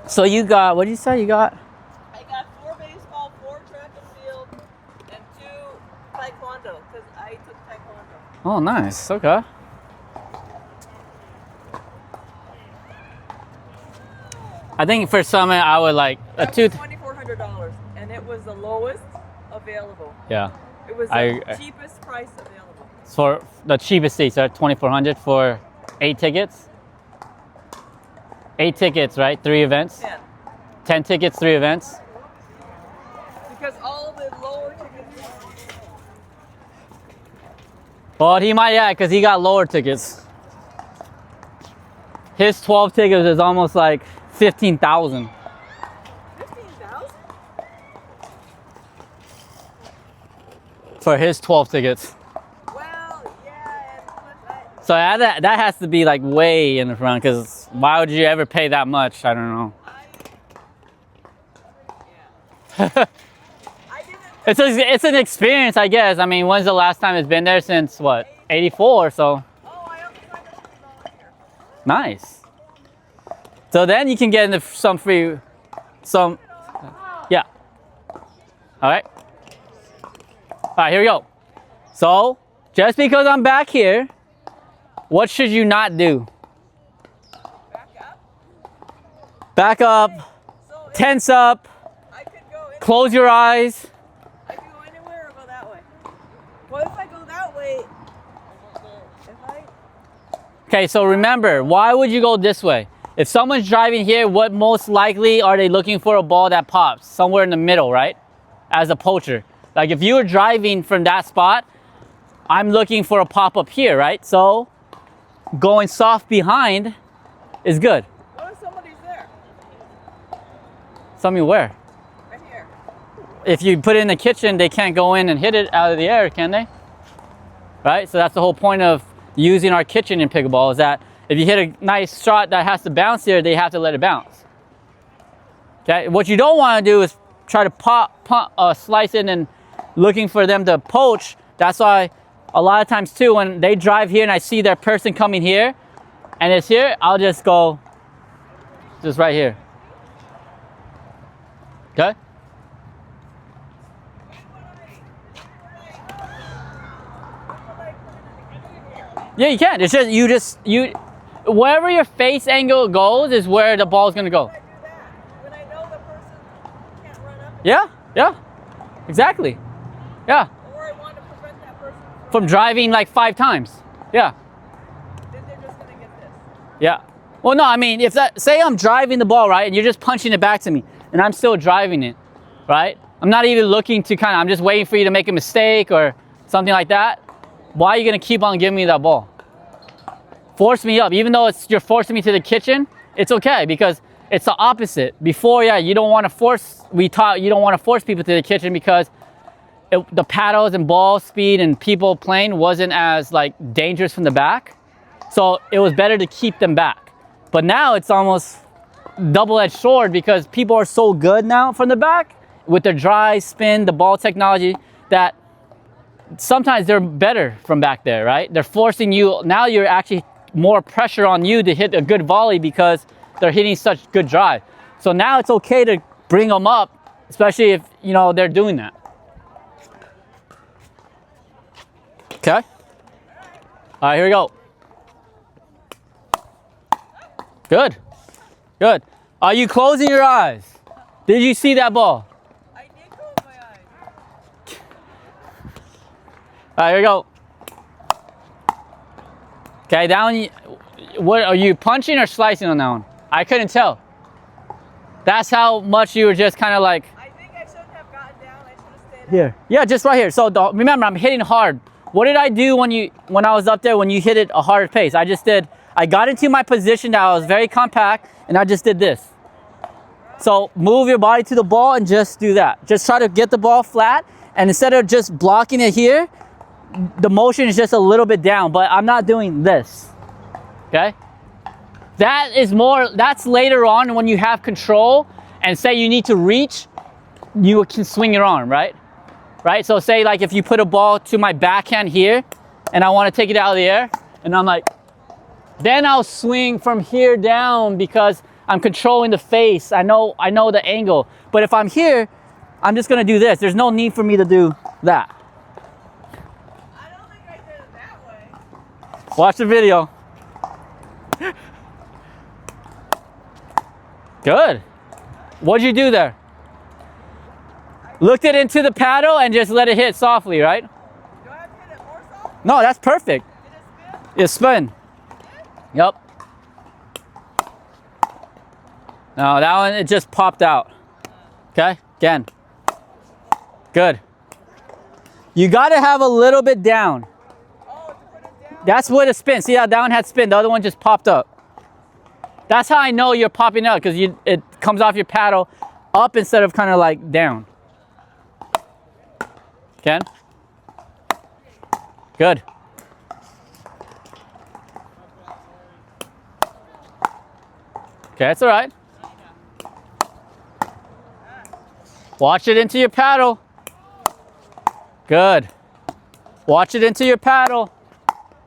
So you got, what did you say you got? I got 4 baseball, 4 track and field, and 2 taekwondo, because I took taekwondo. Oh, nice. Okay. I think for Summit, I would like a That was $2,400, and it was the lowest available. Yeah. It was the cheapest price available. For the cheapest seats, right? 2,400 for 8 tickets. 8 tickets, right? 3 events. 10. 10 tickets, 3 events. Because all the lower tickets. Well, he might, yeah, because he got lower tickets. His 12 tickets is almost like 15,000. 15,000? For his 12 tickets. Well, yeah. So that has to be like way in the front, because why would you ever pay that much? I don't know. It's an experience, I guess. I mean, when's the last time it's been there? Since what, 84 or so? Oh, I also signed up for the volunteer. Nice. So then you can get into some free, yeah. All right. All right, here we go. So just because I'm back here, what should you not do? Back up? Back up, So tense up, I could go in, close your eyes. I could go anywhere or go that way. What if I go that way? Okay, so remember, why would you go this way? If someone's driving here, what most likely are they looking for? A ball that pops somewhere in the middle, right? As a poacher. Like if you were driving from that spot, I'm looking for a pop up here, right? So going soft behind is good. What if somebody's there? Somebody where? Right here. If you put it in the kitchen, they can't go in and hit it out of the air, can they? Right? So that's the whole point of using our kitchen in pickleball, is that if you hit a nice shot that has to bounce here, they have to let it bounce. Okay? What you don't want to do is try to slice it and looking for them to poach. That's why a lot of times too, when they drive here and I see their person coming here and it's here, I'll just go just right here. Okay? Yeah, you can. It's just you wherever your face angle goes is where the ball's gonna go. When I do that, when I know the person can't run up Yeah, exactly. Yeah, or I want to prevent that person from driving like 5 times. Yeah, then they're just going to get this. yeah. Well, no, I mean, if that, say I'm driving the ball, right, and you're just punching it back to me, and I'm still driving it, right? I'm not even looking to I'm just waiting for you to make a mistake or something like that. Why are you gonna keep on giving me that ball? Force me up, even though you're forcing me to the kitchen, it's okay because it's the opposite. Before, yeah, you don't want to force, you don't want to force people to the kitchen because the paddles and ball speed and people playing wasn't as like dangerous from the back. So it was better to keep them back. But now it's almost double-edged sword because people are so good now from the back with their drive, spin, the ball technology that sometimes they're better from back there, right? They're forcing you, now you're actually more pressure on you to hit a good volley because they're hitting such good drive. So now it's okay to bring them up, especially if, they're doing that. Okay? All right, here we go. Good. Good. Are you closing your eyes? Did you see that ball? I did close my eyes. All right, here we go. Okay, that one, what are you punching or slicing on that one? I couldn't tell. That's how much you were just kind of like. I think I shouldn't have gotten down. I should have stayed Here. up. Yeah, just right here. So remember, I'm hitting hard. What did I do when I was up there when you hit it a hard pace? I got into my position that I was very compact and I just did this. So move your body to the ball and just do that. Just try to get the ball flat, and instead of just blocking it here, the motion is just a little bit down, but I'm not doing this, okay? That's later on when you have control and say you need to reach, you can swing your arm, right? Right, so say like if you put a ball to my backhand here and I wanna take it out of the air and I'm like, then I'll swing from here down because I'm controlling the face. I know the angle. But if I'm here, I'm just gonna do this. There's no need for me to do that. I don't think I did it that way. Watch the video. Good. What'd you do there? Looked it into the paddle and just let it hit softly, right? Do I have to hit it more soft? No, that's perfect. Did it spin? It spin. Yep. No, that one, it just popped out. Okay, again. Good. You gotta have a little bit down. Oh, to put it down? That's what it spins. See how that one had spin, the other one just popped up. That's how I know you're popping up, because it comes off your paddle up instead of kind of like down. Ken? Good. Okay, it's all right. Watch it into your paddle. Good. Watch it into your paddle.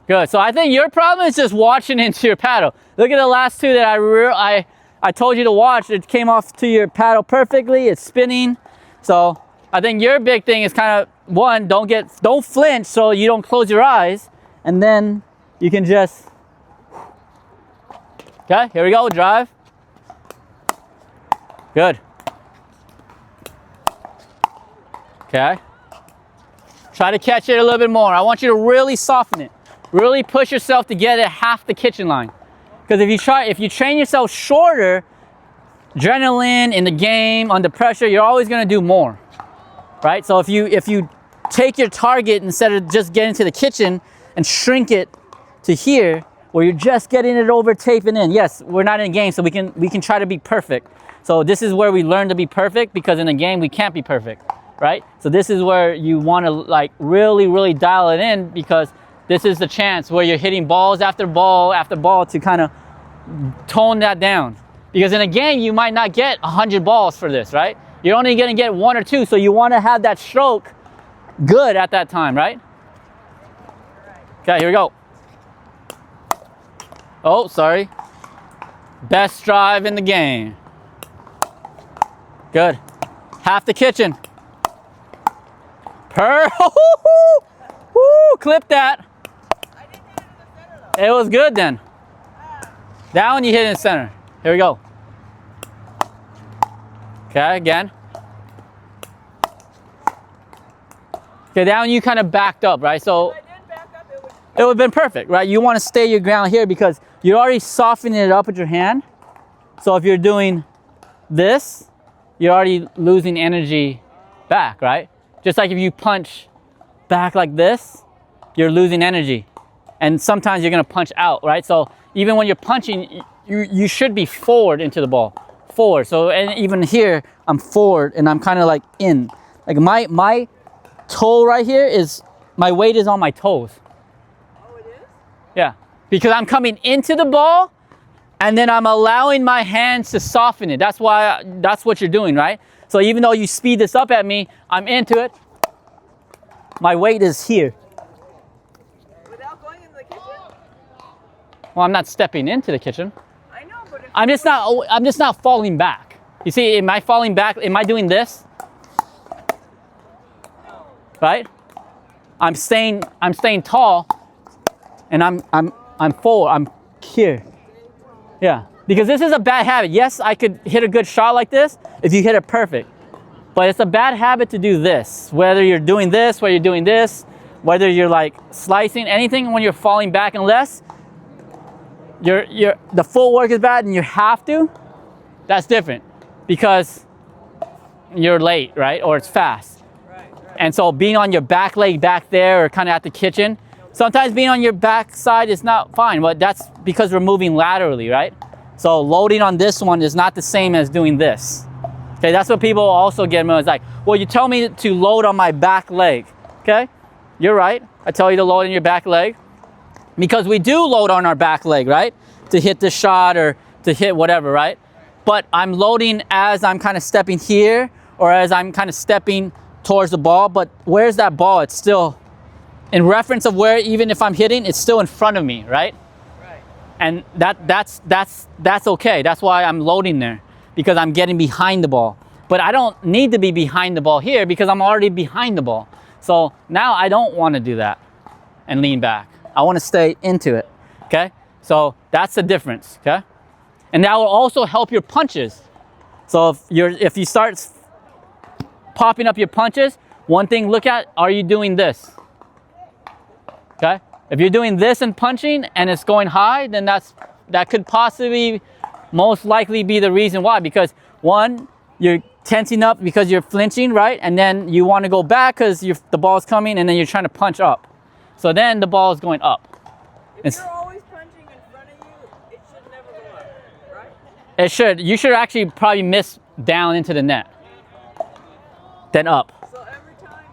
Good. So I think your problem is just watching into your paddle. Look at the last two that I told you to watch. It came off to your paddle perfectly. It's spinning. So I think your big thing is kind of, one, don't flinch so you don't close your eyes, and then you can just, okay, here we go, drive. Good. Okay. Try to catch it a little bit more. I want you to really soften it. Really push yourself to get it half the kitchen line. Because if you train yourself shorter, adrenaline in the game, under pressure, you're always gonna do more, right? So if you take your target instead of just getting to the kitchen and shrink it to here, where you're just getting it over taping in. Yes, we're not in a game, so we can try to be perfect. So this is where we learn to be perfect, because in a game we can't be perfect, right? So this is where you want to like really dial it in, because this is the chance where you're hitting balls after ball after ball to kind of tone that down. Because in a game, you might not get 100 balls for this, right? You're only going to get 1 or 2, so you want to have that stroke good at that time, right? Okay, here we go. Oh, sorry. Best drive in the game. Good. Half the kitchen. Woo, clip that. I didn't hit it in the center though. It was good then. That one you hit in the center. Here we go. Okay, again. Okay, that one you kind of backed up, right? So If I did back up, it would have been perfect, right? You want to stay your ground here because you're already softening it up with your hand. So if you're doing this, you're already losing energy back, right? Just like if you punch back like this, you're losing energy. And sometimes you're gonna punch out, right? So even when you're punching, you should be forward into the ball, forward. So, and even here, I'm forward and I'm kind of like in. Like my toe right here is, my weight is on my toes. Oh, it is? Yeah, because I'm coming into the ball and then I'm allowing my hands to soften it. That's what you're doing, right? So even though you speed this up at me, I'm into it. My weight is here. Without going into the kitchen? Well, I'm not stepping into the kitchen. I know, but if I'm just not falling back. You see, am I falling back? Am I doing this? Right? I'm staying tall, and I'm forward. I'm here. Yeah, because this is a bad habit. Yes, I could hit a good shot like this if you hit it perfect, but it's a bad habit to do this. Whether you're doing this, whether you're doing this, whether you're like slicing, anything when you're falling back, unless the footwork is bad and you have to, that's different because you're late, right? Or it's fast. Right. And so being on your back leg back there or kind of at the kitchen, sometimes being on your back side is not fine, but that's because we're moving laterally, right? So loading on this one is not the same as doing this. Okay, that's what people also get me. It's like, well, you tell me to load on my back leg. Okay, you're right. I tell you to load on your back leg because we do load on our back leg, right? To hit the shot or to hit whatever, right? But I'm loading as I'm kind of stepping here or as I'm kind of stepping towards the ball. But where's that ball? It's still in reference of where, even if I'm hitting, it's still in front of me, right? Right. And that's okay. That's why I'm loading there, because I'm getting behind the ball. But I don't need to be behind the ball here because I'm already behind the ball. So now I don't want to do that and lean back. I want to stay into it, okay? So that's the difference, okay? And that will also help your punches. So if you start popping up your punches, one thing look at, are you doing this? Okay? If you're doing this and punching and it's going high, then that could possibly most likely be the reason why. Because one, you're tensing up because you're flinching, right? And then you want to go back because the ball's coming and then you're trying to punch up. So then the ball is going up. If you're always punching in front of you, it should never go up, right? It should. You should actually probably miss down into the net, then up. So every time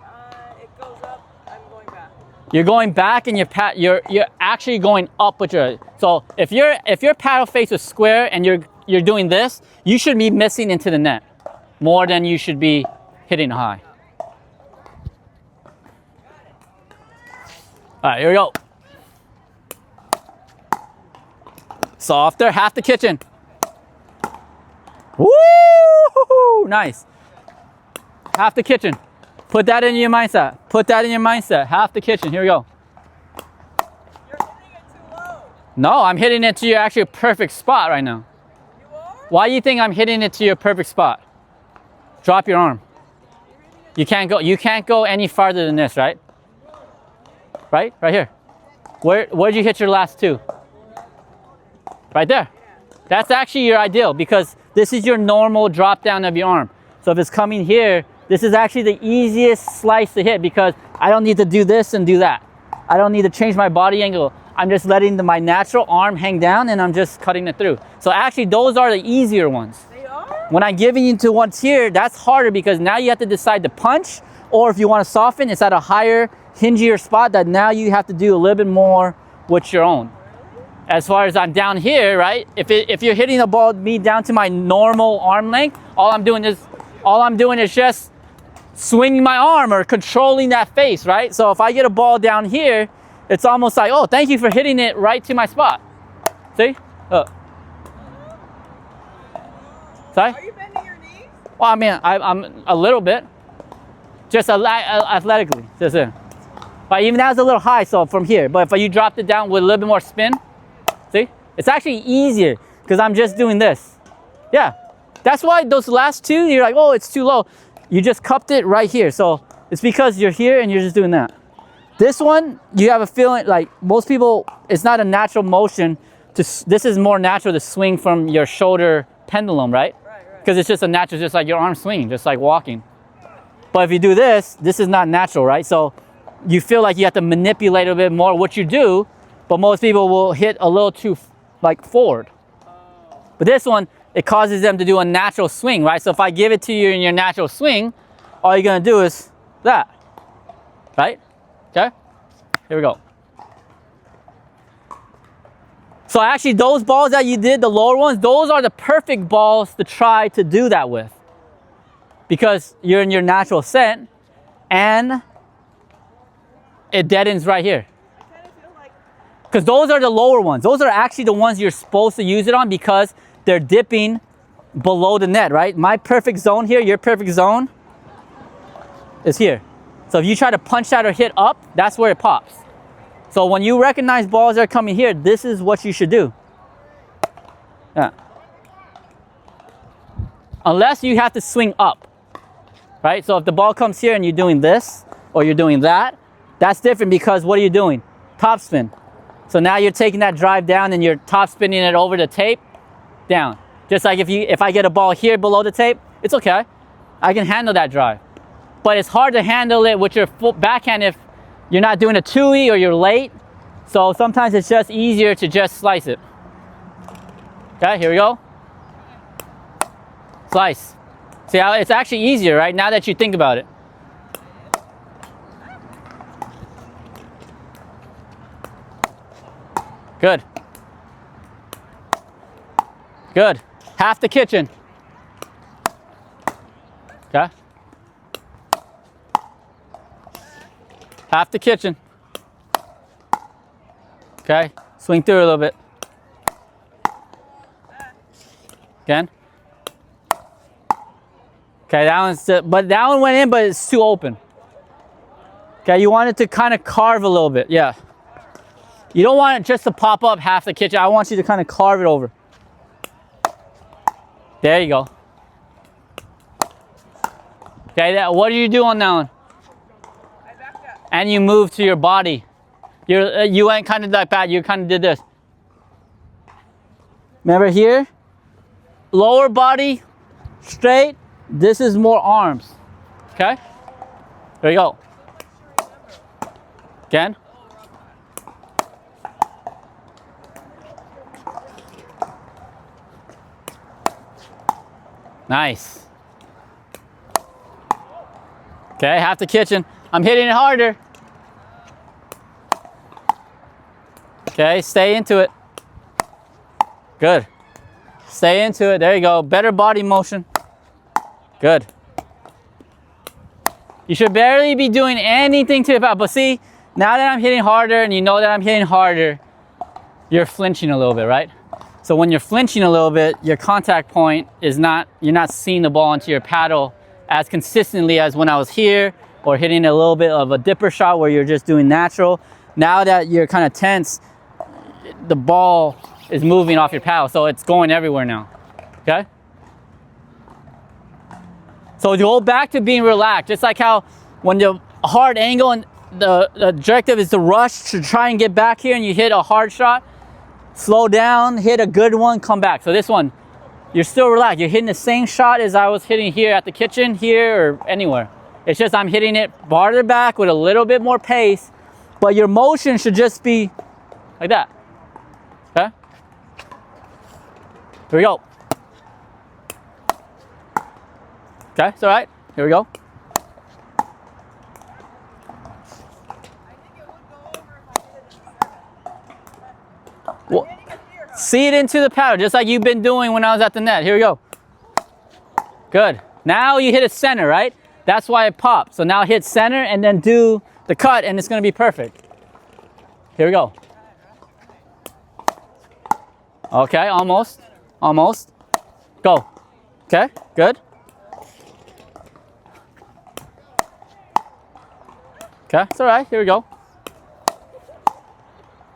it goes up, I'm going back. You're going back and you're actually going up with your. So if your paddle face is square and you're doing this, you should be missing into the net more than you should be hitting high. All right, here we go. Softer, half the kitchen. Woo! Nice. Half the kitchen. Put that in your mindset. Put that in your mindset. Half the kitchen. Here we go. You're hitting it too low. No, I'm hitting it to your actually perfect spot right now. You are? Why do you think I'm hitting it to your perfect spot? Drop your arm. You can't go any farther than this, right? Right here. Where'd you hit your last two? Right there. That's actually your ideal because this is your normal drop down of your arm. So if it's coming here, this is actually the easiest slice to hit because I don't need to do this and do that. I don't need to change my body angle. I'm just letting my natural arm hang down and I'm just cutting it through. So actually those are the easier ones. They are? When I'm giving you to ones here, that's harder because now you have to decide to punch, or if you want to soften, it's at a higher, hingier spot that now you have to do a little bit more with your own. As far as I'm down here, right? If you're hitting the ball me down to my normal arm length, all I'm doing is just swinging my arm or controlling that face, right? So if I get a ball down here, it's almost like, oh, thank you for hitting it right to my spot. See? Sorry? Are you bending your knees? Well, I mean, I'm a little bit, just athletically, just it. But even that's a little high, so from here. But if you dropped it down with a little bit more spin, see? It's actually easier because I'm just doing this. Yeah, that's why those last two, you're like, oh, it's too low. You just cupped it right here. So it's because you're here and you're just doing that. This one, you have a feeling like most people, it's not a natural motion. This is more natural to swing from your shoulder pendulum, right? Because it's just a natural, just like your arm swinging, just like walking. But if you do this, this is not natural, right? So you feel like you have to manipulate a bit more what you do, but most people will hit a little too like forward. But this one, it causes them to do a natural swing, right? So if I give it to you in your natural swing, all you're gonna do is that, right? Okay, here we go. So actually those balls that you did, the lower ones, those are the perfect balls to try to do that with. Because you're in your natural set and it deadens right here. I kind of feel like... Because those are the lower ones. Those are actually the ones you're supposed to use it on because they're dipping below the net, right? My perfect zone here, your perfect zone is here. So if you try to punch that or hit up, that's where it pops. So when you recognize balls that are coming here, this is what you should do. Yeah. Unless you have to swing up, right? So if the ball comes here and you're doing this or you're doing that, that's different because what are you doing? Top spin. So now you're taking that drive down and you're top spinning it over the tape, down. Just like if I get a ball here below the tape, it's okay. I can handle that drive. But it's hard to handle it with your backhand if you're not doing a two-y or you're late. So sometimes it's just easier to just slice it. Okay, here we go. Slice. See how it's actually easier, right? Now that you think about it. Good. Good. Half the kitchen. Okay. Half the kitchen. Okay. Swing through a little bit. Again. Okay, that one's, but that one went in, but it's too open. Okay, you want it to kind of carve a little bit, yeah. You don't want it just to pop up half the kitchen. I want you to kind of carve it over. There you go. Okay, what do you do on that one? I backed up. And you move to your body. You went kind of like that. You kind of did this. Remember here? Lower body, straight. This is more arms. Okay? There you go. Again. Nice. Okay, half the kitchen. I'm hitting it harder. Okay, stay into it. Good. Stay into it. There you go. Better body motion. Good. You should barely be doing anything to the back. But see, now that I'm hitting harder and you know that I'm hitting harder, you're flinching a little bit, right? So when you're flinching a little bit, your contact point is not, you're not seeing the ball into your paddle as consistently as when I was here, or hitting a little bit of a dipper shot where you're just doing natural. Now that you're kind of tense, the ball is moving off your paddle, so it's going everywhere now, okay? So go back to being relaxed, just like how when the hard angle and the objective is to rush to try and get back here and you hit a hard shot, slow down, hit a good one, come back. So this one, you're still relaxed. You're hitting the same shot as I was hitting here at the kitchen, here, or anywhere. It's just I'm hitting it farther back with a little bit more pace, but your motion should just be like that, okay? Here we go. Okay, it's all right. Here we go. Well, see it into the paddle, just like you've been doing when I was at the net. Here we go. Good. Now you hit it center, right? That's why it popped. So now hit center and then do the cut and it's gonna be perfect. Here we go. Okay, almost. Almost. Go. Okay, good. Okay, it's all right. Here we go.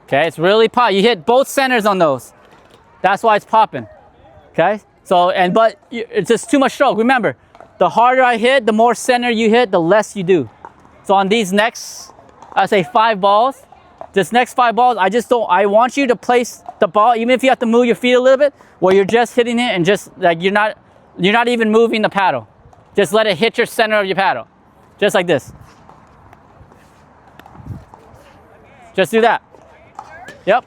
Okay, it's really pop. You hit both centers on those. That's why it's popping. Okay, so but it's just too much stroke. Remember, the harder I hit, the more center you hit, the less you do. So on these next, I say 5 balls. This next 5 balls, I want you to place the ball, even if you have to move your feet a little bit, where you're just hitting it and just like you're not even moving the paddle. Just let it hit your center of your paddle, just like this. Just do that. Yep.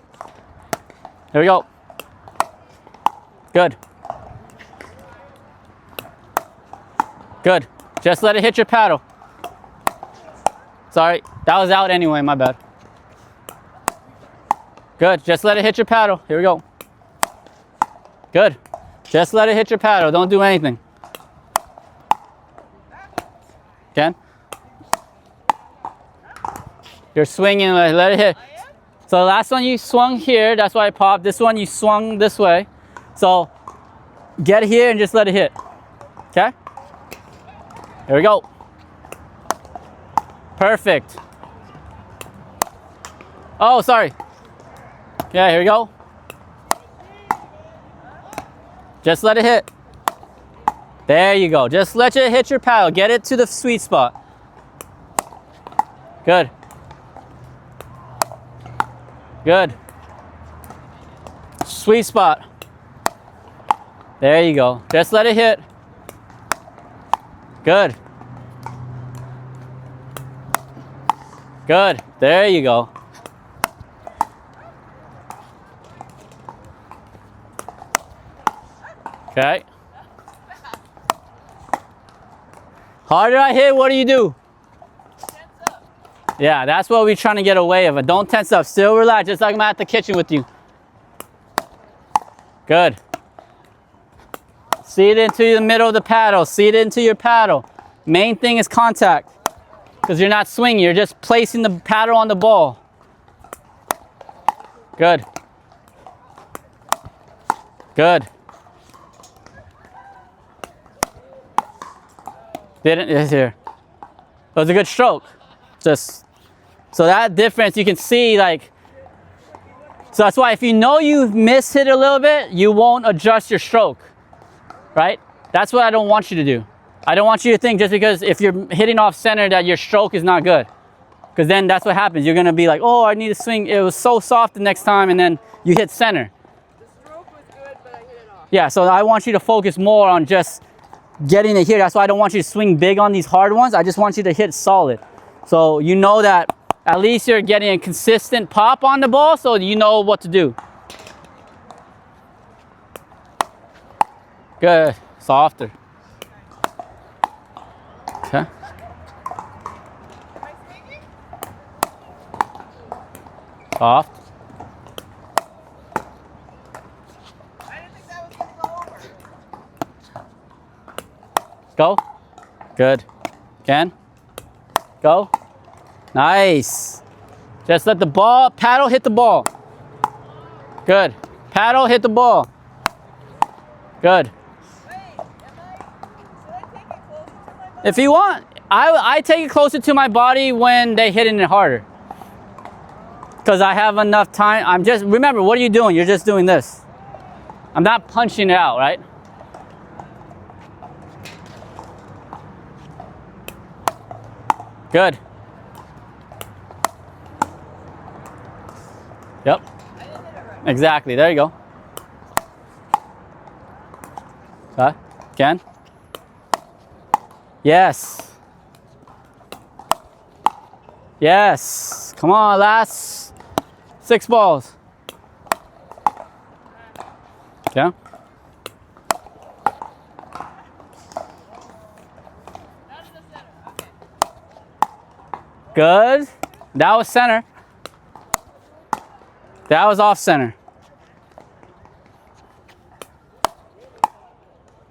There we go. Good. Good. Just let it hit your paddle. Sorry, that was out anyway, my bad. Good, just let it hit your paddle. Here we go. Good. Just let it hit your paddle. Don't do anything. Again. You're swinging, let it hit. So the last one you swung here, that's why it popped. This one you swung this way. So get here and just let it hit. Okay? Here we go. Perfect. Oh, sorry. Yeah, here we go. Just let it hit. There you go. Just let it hit your paddle. Get it to the sweet spot. Good. Good. Sweet spot. There you go. Just let it hit. Good. Good. There you go. Okay. Harder I hit, what do you do? Yeah, that's what we're trying to get away of. Don't tense up. Still relax, just like I'm at the kitchen with you. Good. See it into the middle of the paddle. See it into your paddle. Main thing is contact. Because you're not swinging. You're just placing the paddle on the ball. Good. Good. Didn't, it's here. It was a good stroke. Just, so that difference you can see, like, so that's why if you know you've missed it a little bit, you won't adjust your stroke, right? That's what I don't want you to do. I don't want you to think just because if you're hitting off center that your stroke is not good. Because then that's what happens. You're gonna be like, oh, I need to swing. It was so soft the next time, and then you hit center. The stroke was good, but I hit it off. Yeah, so I want you to focus more on just getting it here. That's why I don't want you to swing big on these hard ones. I just want you to hit solid. So you know that at least you're getting a consistent pop on the ball, so you know what to do. Good, softer. Okay. Am I swinging? Soft. I didn't think that was going to go over. Go. Good. Again. Go. Nice. Just let the ball, paddle, hit the ball. Good. Paddle, hit the ball. Good. Wait, should I take it closer to my body? If you want, I take it closer to my body when they hitting it harder. Because I have enough time. I'm just, remember, what are you doing? You're just doing this. I'm not punching it out, right? Good. Yep. I didn't hit it right. Exactly. There you go. Again. Yes. Yes. Come on, last 6 balls. Yeah. Not in the center. Okay. Good. That was center. That was off center.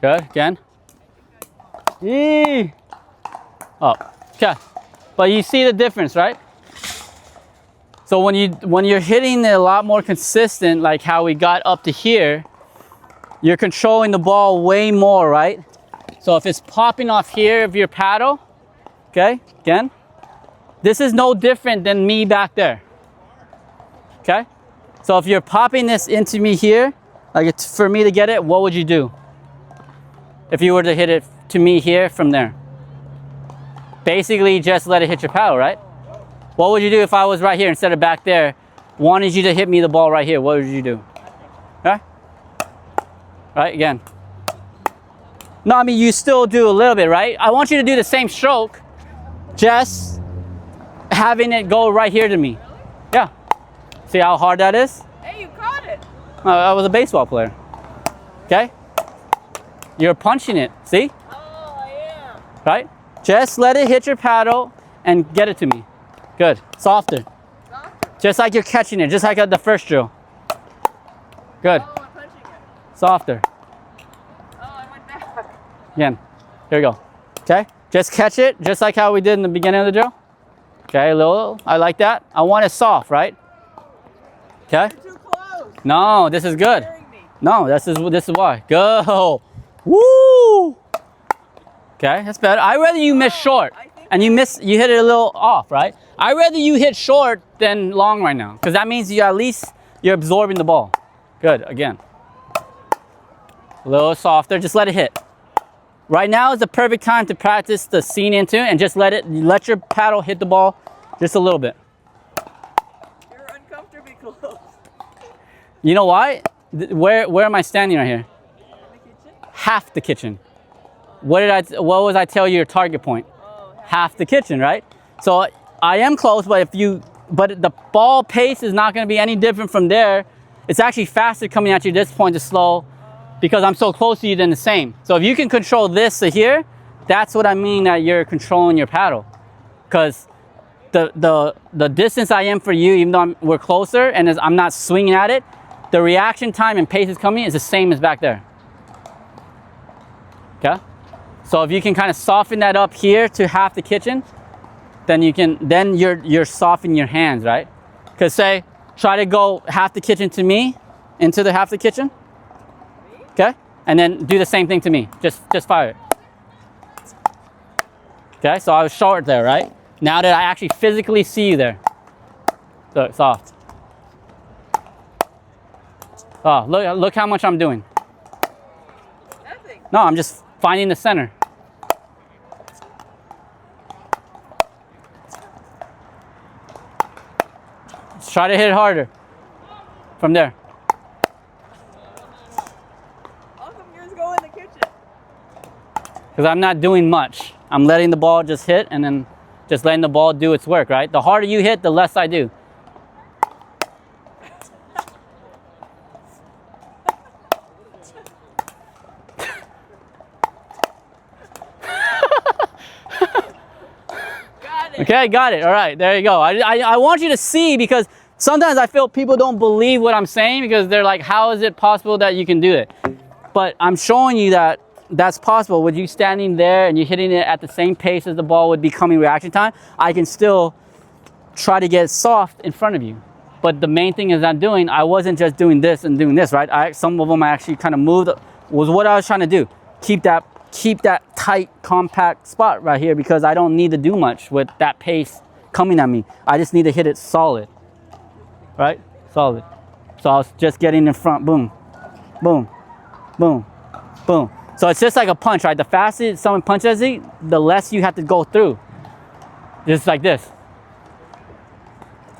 Good. Again. Yee. Oh. Okay. But you see the difference, right? So when you're hitting it a lot more consistent, like how we got up to here, you're controlling the ball way more, right? So if it's popping off here of your paddle, okay, again, this is no different than me back there. Okay? So if you're popping this into me here, like it's for me to get it, what would you do? If you were to hit it to me here from there? Basically just let it hit your paddle, right? What would you do if I was right here instead of back there, wanted you to hit me the ball right here? What would you do? Okay? Right, again. No, I mean, you still do a little bit, right? I want you to do the same stroke, just having it go right here to me. Yeah. See how hard that is? Hey, you caught it. I was a baseball player. Okay? You're punching it, see? Oh, I am. Right? Just let it hit your paddle and get it to me. Good. Softer. Softer. Just like you're catching it, just like at the first drill. Good. Oh, I'm punching it. Softer. Oh, I went back. Again. Here we go. Okay? Just catch it, just like how we did in the beginning of the drill. Okay, a little. I like that. I want it soft, right? Okay? You're too close. No, this is good. Scaring me. No, this is why. Go. Woo! Okay, that's better. I'd rather you miss short and you hit it a little off, right? I'd rather you hit short than long right now because that means you at least you're absorbing the ball. Good, again. A little softer, just let it hit. Right now is the perfect time to practice the scene into and just let your paddle hit the ball just a little bit. You're uncomfortably close. You know why? Where am I standing right here? In the kitchen? Half the kitchen. What was I tell you your target point? Oh, Half the kitchen, right? So I am close, but the ball pace is not going to be any different from there. It's actually faster coming at you at this point to slow because I'm so close to you than the same. So if you can control this to here, that's what I mean that you're controlling your paddle. Because the distance I am for you, even though we're closer and as I'm not swinging at it, the reaction time and pace is coming is the same as back there. Okay? So if you can kind of soften that up here to half the kitchen, then you're softening your hands, right? Because say, try to go half the kitchen to me, into the half the kitchen. Okay? And then do the same thing to me. Just fire it. Okay, so I was short there, right? Now that I actually physically see you there. Look, soft. Oh, look how much I'm doing. Nothing. No, I'm just finding the center. Let's try to hit it harder from there. How come yours go in the kitchen? Because I'm not doing much. I'm letting the ball just hit and then just letting the ball do its work, right? The harder you hit, the less I do. Got it. Okay, got it. All right, there you go. I want you to see, because sometimes I feel people don't believe what I'm saying because they're like, how is it possible that you can do it? But I'm showing you that that's possible. With you standing there and you hitting it at the same pace as the ball would be coming reaction time, I can still try to get soft in front of you. But the main thing is I wasn't just doing this and doing this, right? Some of them I actually kind of moved, was what I was trying to do. Keep that tight, compact spot right here, because I don't need to do much with that pace coming at me. I just need to hit it solid, right? Solid. So I was just getting in front, boom, boom, boom, boom. So it's just like a punch, right? The faster someone punches it, the less you have to go through. Just like this.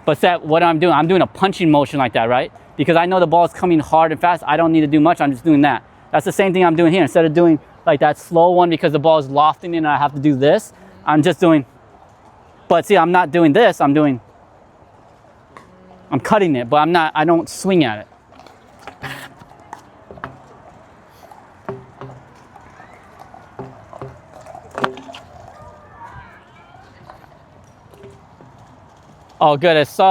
But what I'm doing a punching motion like that, right? Because I know the ball is coming hard and fast. I don't need to do much. I'm just doing that. That's the same thing I'm doing here. Instead of doing like that slow one because the ball is lofting and I have to do this, I'm just doing, but see, I'm not doing this. I'm cutting it, but I don't swing at it. Oh, good. It's soft.